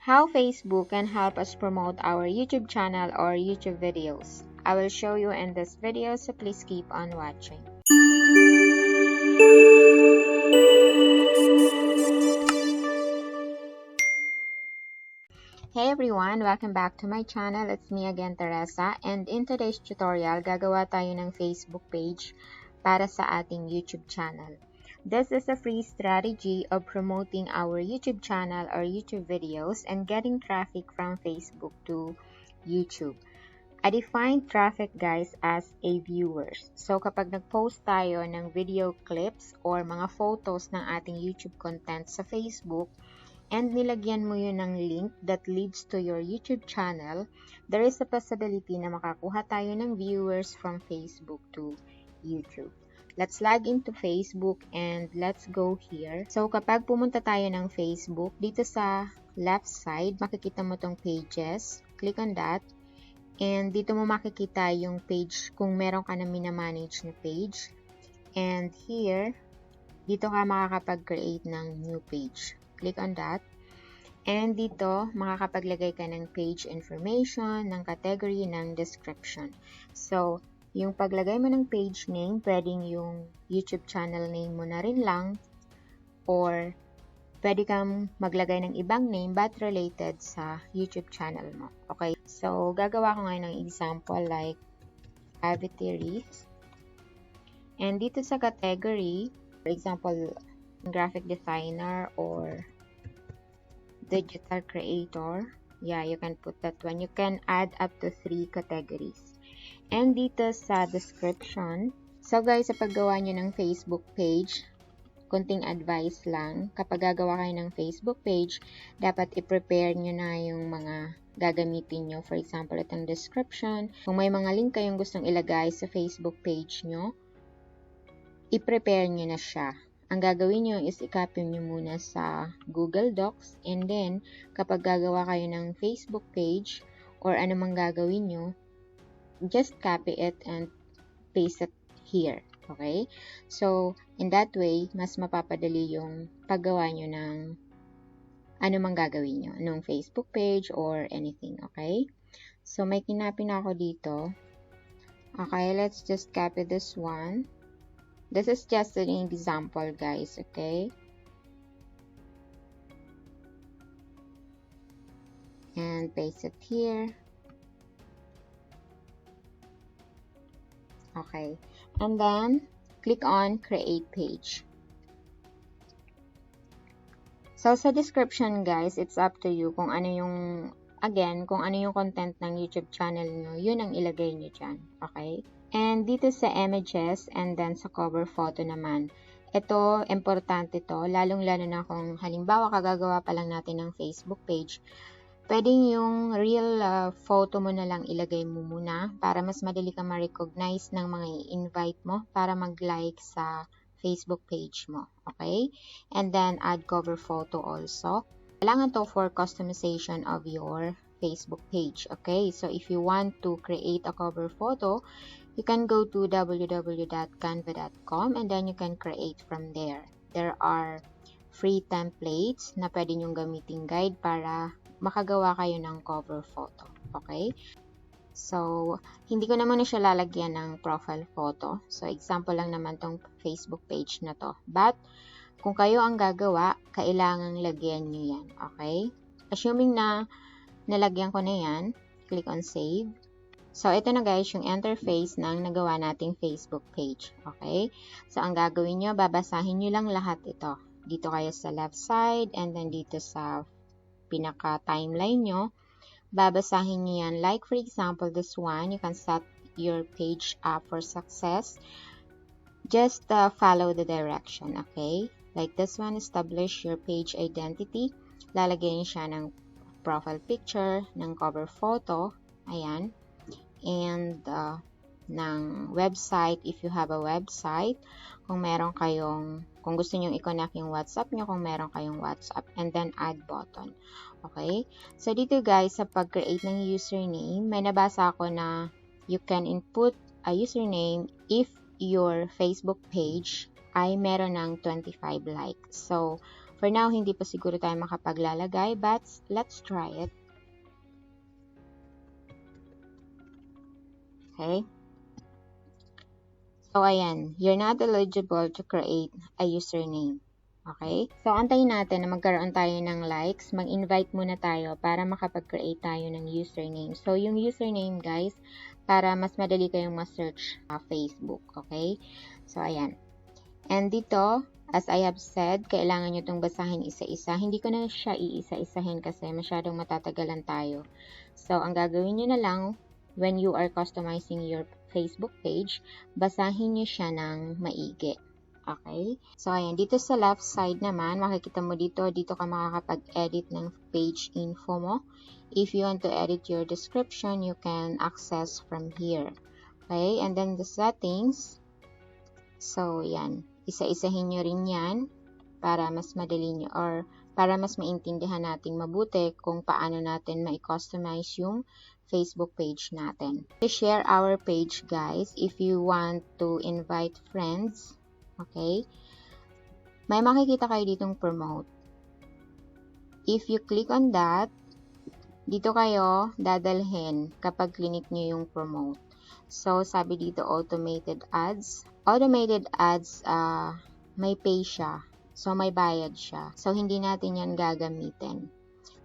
how Facebook can help us promote our YouTube channel or YouTube videos. I will show you in this video, so please keep on watching. Hey everyone! Welcome back to my channel. It's me again, Teresa, and in today's tutorial, gagawa tayo ng Facebook page para sa ating YouTube channel. This is a free strategy of promoting our YouTube channel or YouTube videos and getting traffic from Facebook to YouTube. I define traffic, guys, as a viewers. So kapag nag-post tayo ng video clips or mga photos ng ating YouTube content sa Facebook, and nilagyan mo yun ng link that leads to your YouTube channel, there is a possibility na makakuha tayo ng viewers from Facebook to YouTube. Let's log into Facebook and let's go here. So, kapag pumunta tayo ng Facebook, dito sa left side, makikita mo tong pages. Click on that. And dito mo makikita yung page kung meron ka na minamanage na page. And here, dito ka makakapag-create ng new page. Click on that. And dito, makakapaglagay ka ng page information, ng category, ng description. So, yung paglagay mo ng page name, pwedeng yung YouTube channel name mo na rin lang, or pwede kang maglagay ng ibang name but related sa YouTube channel mo. Okay? So, gagawa ko ngayon ng example like Avitheresetalk. And dito sa category, for example, graphic designer or digital creator, yeah, you can put that one. You can add up to 3 categories. And dito sa description, so guys, sa paggawa nyo ng Facebook page, kunting advice lang, kapag gagawa kayo ng Facebook page, dapat i-prepare nyo na yung mga gagamitin nyo. For example, itong description. Kung may mga link kayong gustong ilagay sa Facebook page nyo, i-prepare nyo na siya. Ang gagawin nyo is i-copy nyo muna sa Google Docs, and then kapag gagawa kayo ng Facebook page or anumang gagawin nyo, just copy it and paste it here. Okay? So, in that way, mas mapapadali yung paggawa nyo ng anumang gagawin nyo, ng Facebook page or anything. Okay? So, may kinapin ako dito. Okay, let's just copy this one. This is just an example, guys, okay? And paste it here. Okay. And then, click on Create Page. So, sa description, guys, it's up to you kung ano yung, again, kung ano yung content ng YouTube channel nyo, yun ang ilagay nyo dyan. Okay? And dito sa images and then sa cover photo naman, ito, importante to, lalong-lalo na kung halimbawa kagagawa pa lang natin ng Facebook page, pwedeng yung real photo mo na lang ilagay mo muna para mas madali ka ma-recognize ng mga i-invite mo para mag-like sa Facebook page mo. Okay? And then, add cover photo also. Kailangan to for customization of your Facebook page. Okay? So, if you want to create a cover photo, you can go to www.canva.com and then you can create from there. There are free templates na pwede nyong gamitin guide para makagawa kayo ng cover photo. Okay? So, hindi ko naman na siya lalagyan ng profile photo. So, example lang naman tong Facebook page na to. But, kung kayo ang gagawa, kailangang lagyan nyo yan. Okay? Assuming na nalagyan ko na yan, click on Save. So, ito na guys, yung interface ng nagawa nating Facebook page. Okay? So, ang gagawin nyo, babasahin nyo lang lahat ito. Dito kayo sa left side, and then dito sa pinaka-timeline nyo, babasahin nyo yan. Like, for example, this one, you can set your page up for success. Just follow the direction, okay? Like this one, establish your page identity. Lalagyan siya ng profile picture, ng cover photo, ayan. And ng website, if you have a website, kung meron kayong, kung gusto nyo i-connect yung WhatsApp nyo, kung meron kayong WhatsApp, and then add button. Okay? So, dito guys, sa pag-create ng username, may nabasa ako na you can input a username if your Facebook page ay meron ng 25 likes. So, For now, hindi pa siguro tayo makapaglalagay, but let's try it. Okay? So, ayan. You're not eligible to create a username. Okay? So, antayin natin na magkaroon tayo ng likes. Mag-invite muna tayo para makapag-create tayo ng username. So, yung username, guys, para mas madali kayong ma-search sa Facebook. Okay? So, ayan. And dito, as I have said, kailangan nyo itong basahin isa-isa. Hindi ko na siya iisa-isahin kasi masyadong matatagalan tayo. So, ang gagawin nyo na lang, when you are customizing your Facebook page, basahin nyo siya ng maigi. Okay? So, ayan. Dito sa left side naman, makikita mo dito ka makakapag-edit ng page info mo. If you want to edit your description, you can access from here. Okay? And then the settings. So, yan. Isa-isahin nyo rin yan para mas madali nyo or para mas maintindihan natin mabuti kung paano natin ma-customize yung Facebook page natin. To share our page, guys, if you want to invite friends, okay, may makikita kayo ditong promote. If you click on that, dito kayo dadalhin kapag click nyo yung promote. So, sabi dito automated ads. Automated ads, may pay siya. So, may bayad siya. So, hindi natin yan gagamitin.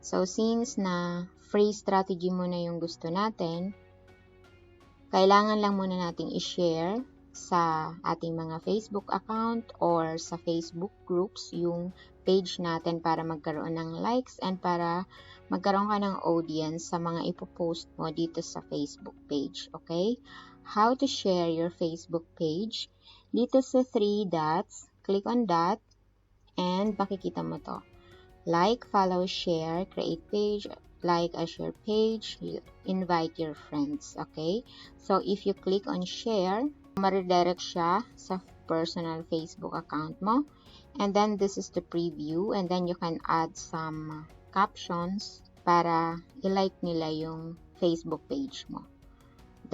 So, since na free strategy muna yung gusto natin, kailangan lang muna nating i-share sa ating mga Facebook account or sa Facebook groups yung page natin para magkaroon ng likes and para magkaroon ka ng audience sa mga ipopost mo dito sa Facebook page. Okay? How to share your Facebook page. Dito sa 3 dots, click on that and makikita mo to. Like, follow, share, create page, like a share page, invite your friends. Okay? So, if you click on share, ma-redirect siya sa personal Facebook account mo. And then, this is the preview. And then, you can add some captions para i-like nila yung Facebook page mo.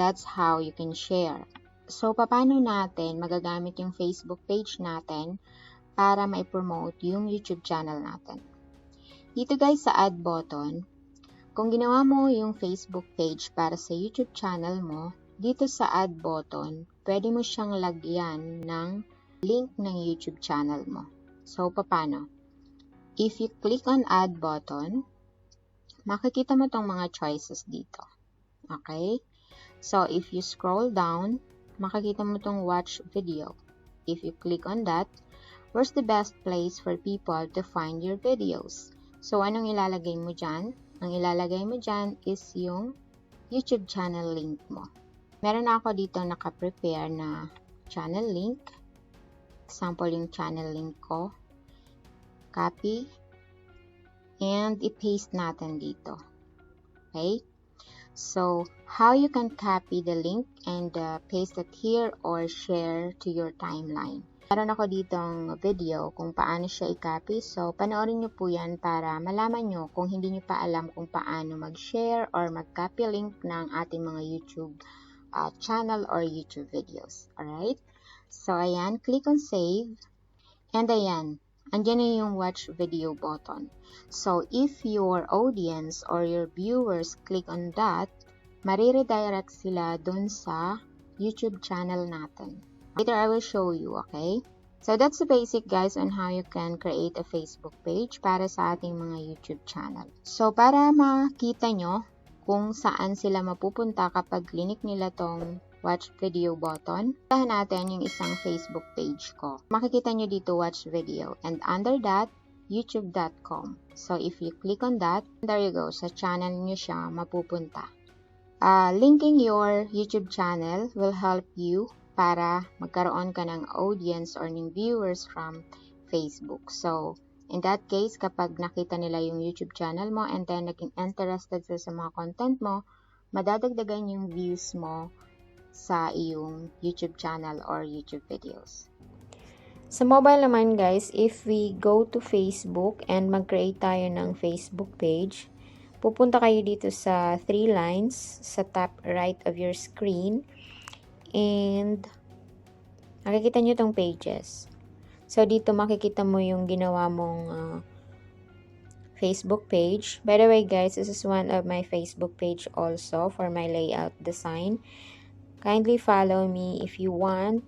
That's how you can share. So, paano natin magagamit yung Facebook page natin para ma-promote yung YouTube channel natin? Dito guys sa add button, kung ginawa mo yung Facebook page para sa YouTube channel mo, dito sa add button, pwede mo siyang lagyan ng link ng YouTube channel mo. So, paano? If you click on add button, makikita mo tong mga choices dito. Okay? So, if you scroll down, makikita mo tong watch video. If you click on that, where's the best place for people to find your videos? So, anong ilalagay mo dyan? Ang ilalagay mo dyan is yung YouTube channel link mo. Meron ako dito naka-prepare na channel link. Example yung channel link ko. Copy. And i-paste natin dito. Okay? So, how you can copy the link and paste it here or share to your timeline. Meron ako ditong video kung paano siya i-copy. So, panoorin nyo po yan para malaman nyo kung hindi nyo pa alam kung paano mag-share or mag-copy link ng ating mga YouTube channel or YouTube videos. Alright? So, ayan. Click on save. And ayan. Andyan na yung watch video button. So, if your audience or your viewers click on that, mariredirect sila dun sa YouTube channel natin. Later, I will show you, okay? So, that's the basic, guys, on how you can create a Facebook page para sa ating mga YouTube channel. So, para makita nyo kung saan sila mapupunta kapag click nila tong watch video button, tahan natin yung isang Facebook page ko. Makikita nyo dito watch video. And under that, youtube.com. So, if you click on that, there you go. Sa channel nyo siya mapupunta. Linking your YouTube channel will help you para magkaroon ka ng audience or ng viewers from Facebook. So, in that case, kapag nakita nila yung YouTube channel mo and then naging interested sila sa mga content mo, madadagdagan yung views mo sa iyong YouTube channel or YouTube videos. Sa mobile naman guys, if we go to Facebook and mag-create tayo ng Facebook page, pupunta kayo dito sa 3 lines sa top right of your screen and nakikita nyo tong pages. So, dito makikita mo yung ginawa mong Facebook page. By the way, guys, this is one of my Facebook page also for my layout design. Kindly follow me if you want.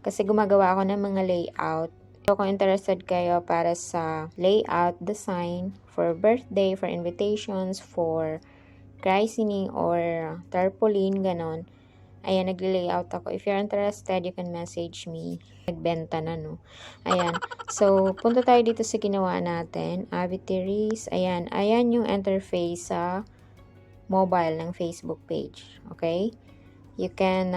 Kasi gumagawa ako ng mga layout. So, kung interested kayo para sa layout design for birthday, for invitations, for christening, or tarpaulin, ganon. Ayan, nagli-layout ako. If you're interested, you can message me. Nagbenta na, no? Ayan. So, punta tayo dito sa ginawa natin. Avitheresetalk. Ayan. Ayan yung interface sa mobile ng Facebook page. Okay? You can,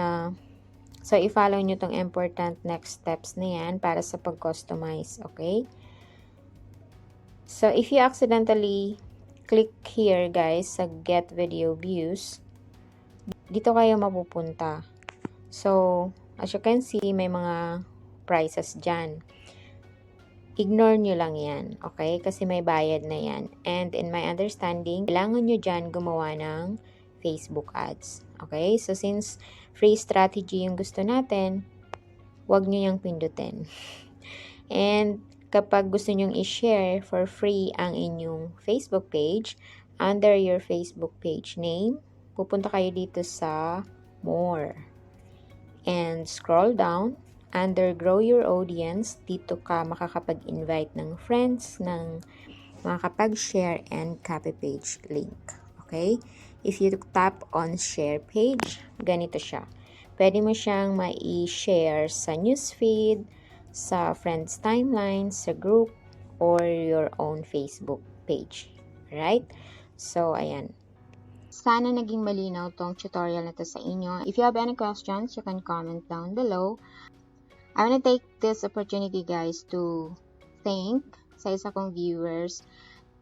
so, i-follow nyo tong important next steps na yan para sa pag-customize. Okay? So, if you accidentally click here, guys, sa Get Video Views, dito kayo mapupunta. So, as you can see, may mga prices dyan. Ignore nyo lang yan, okay? Kasi may bayad na yan. And in my understanding, kailangan nyo dyan gumawa ng Facebook ads. Okay? So, since free strategy yung gusto natin, wag nyo yung pindutin. And kapag gusto nyong i-share for free ang inyong Facebook page, under your Facebook page name, pupunta kayo dito sa More. And scroll down, under Grow Your Audience, dito ka makakapag-invite ng friends, ng makakapag-share and copy page link. Okay? If you tap on Share Page, ganito siya. Pwede mo siyang mai-share sa newsfeed, sa friends timeline, sa group, or your own Facebook page. Right? So, ayan. Sana naging malinaw tong tutorial na to sa inyo. If you have any questions, you can comment down below. I want to take this opportunity, guys, to thank sa isa kong viewers.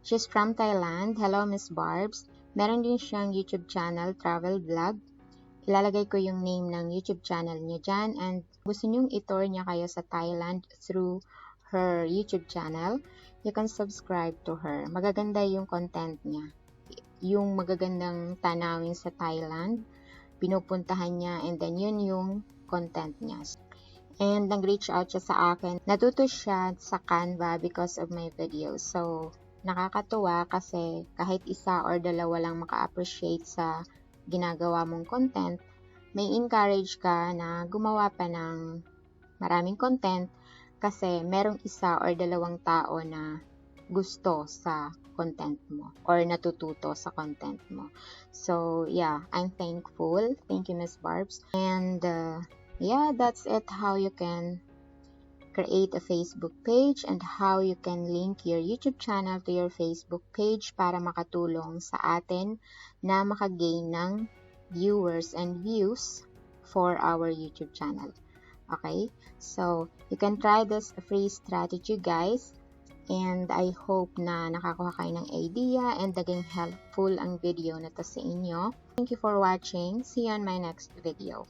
She's from Thailand. Hello, Miss Barbs. Meron din siyang YouTube channel, travel vlog. Ilalagay ko yung name ng YouTube channel niya dyan. And gusto nyong itour niya kayo sa Thailand through her YouTube channel, you can subscribe to her. Magaganda yung content niya. Yung magagandang tanawin sa Thailand, pinupuntahan niya, and then yun yung content niya. And nag-reach out siya sa akin. Natuto siya sa Canva because of my videos. So, nakakatuwa kasi kahit isa or dalawa lang maka-appreciate sa ginagawa mong content, may encourage ka na gumawa pa ng maraming content kasi merong isa or dalawang tao na gusto sa content mo or natututo sa content mo. So, yeah, I'm thankful. Thank you, Miss Barbs. And, yeah, that's it, how you can create a Facebook page and how you can link your YouTube channel to your Facebook page para makatulong sa atin na makagain ng viewers and views for our YouTube channel. Okay? So, you can try this free strategy, guys. And I hope na nakakuha kayo ng idea and naging helpful ang video na to sa inyo. Thank you for watching. See you on my next video.